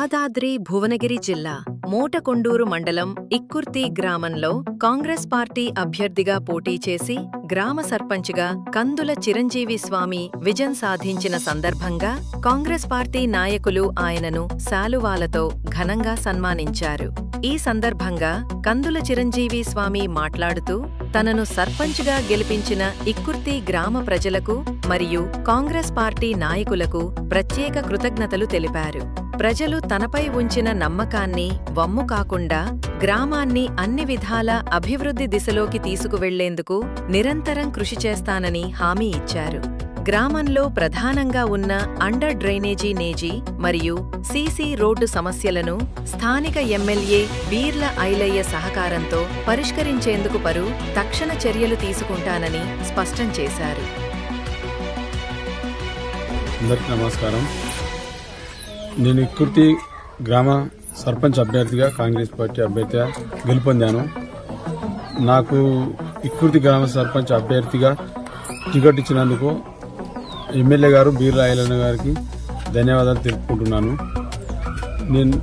యాదాద్రి భువనగిరి జిల్లా మోటకొండూరు మండలం ఇక్కుర్తి గ్రామంలో కాంగ్రెస్ పార్టీ అభ్యర్థిగా పోటీ చేసి గ్రామ సర్పంచ్గా కందుల చిరంజీవి స్వామి విజయం సాధించిన సందర్భంగా కాంగ్రెస్ పార్టీ నాయకులు ఆయనను శాలువాలతో ఘనంగా సన్మానించారు. ఈ సందర్భంగా కందుల చిరంజీవి స్వామి మాట్లాడుతూ తనను సర్పంచ్గా గెలిపించిన ఇక్కుర్తి గ్రామ ప్రజలకు మరియు కాంగ్రెస్ పార్టీ నాయకులకు ప్రత్యేక కృతజ్ఞతలు తెలిపారు. ప్రజలు తనపై ఉంచిన నమ్మకాన్ని వమ్ము కాకుండా గ్రామాన్ని అన్ని విధాల అభివృద్ధి దిశలోకి తీసుకువెళ్లేందుకు నిరంతరం కృషి చేస్తానని హామీ ఇచ్చారు. గ్రామంలో ప్రధానంగా ఉన్న అండర్ డ్రైనేజీ నేజీ మరియు సీసీ రోడ్డు సమస్యలను స్థానిక ఎమ్మెల్యే బీర్ల ఐలయ్య సహకారంతో పరిష్కరించేందుకు తక్షణ చర్యలు తీసుకుంటానని స్పష్టం చేశారు. అందరికీ నమస్కారం. నేను ఇక్కుర్తి గ్రామ సర్పంచ్ అభ్యర్థిగా కాంగ్రెస్ పార్టీ అభ్యర్థిగా గెలుపొందాను. నాకు ఇక్కుర్తి గ్రామ సర్పంచ్ అభ్యర్థిగా టికెట్ ఇచ్చినందుకు ఎమ్మెల్యే గారు బీర్ల ఐలయ్య గారికి ధన్యవాదాలు తెలుపుకుంటున్నాను. నేను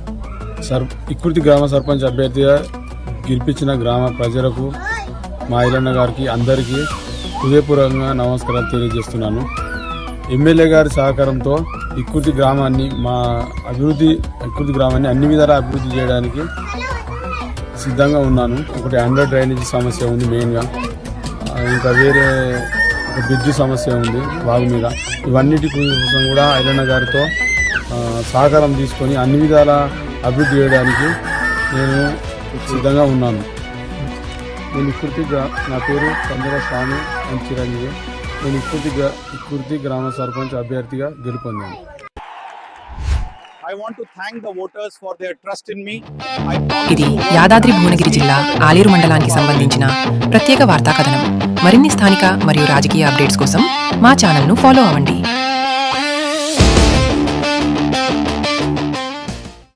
ఇక్కుర్తి గ్రామ సర్పంచ్ అభ్యర్థిగా గెలిపించిన గ్రామ ప్రజలకు మా ఐలయ్య గారికి అందరికీ హృదయపూర్వకంగా నమస్కారాలు తెలియజేస్తున్నాను. ఎమ్మెల్యే గారి సహకారంతో ఇక్కుర్తి గ్రామాన్ని ఇక్కుర్తి గ్రామాన్ని అన్ని విధాలా అభివృద్ధి చేయడానికి సిద్ధంగా ఉన్నాను. ఒకటి అండర్ డ్రైనేజీ సమస్య ఉంది మెయిన్గా, ఇంకా వేరే బ్రిడ్జి సమస్య ఉంది వాగు మీద. ఇవన్నిటి కోసం కూడా ఐలయ్య గారితో సహకారం తీసుకొని అన్ని విధాల అభివృద్ధి చేయడానికి నేను సిద్ధంగా ఉన్నాను. నేను నా పేరు కందుల స్వామి చిరంజీవి. నేను ఇక్కుర్తి గ్రామ సర్పంచ్ అభ్యర్థిగా గెలుపొందాను. ఇది యాదాద్రి భువనగిరి జిల్లా ఆలేరు మండలానికి సంబంధించిన ప్రత్యేక వార్తా కథనం. మరిన్ని స్థానిక మరియు రాజకీయ అప్డేట్స్ కోసం మా ఛానల్ను ఫాలో అవ్వండి.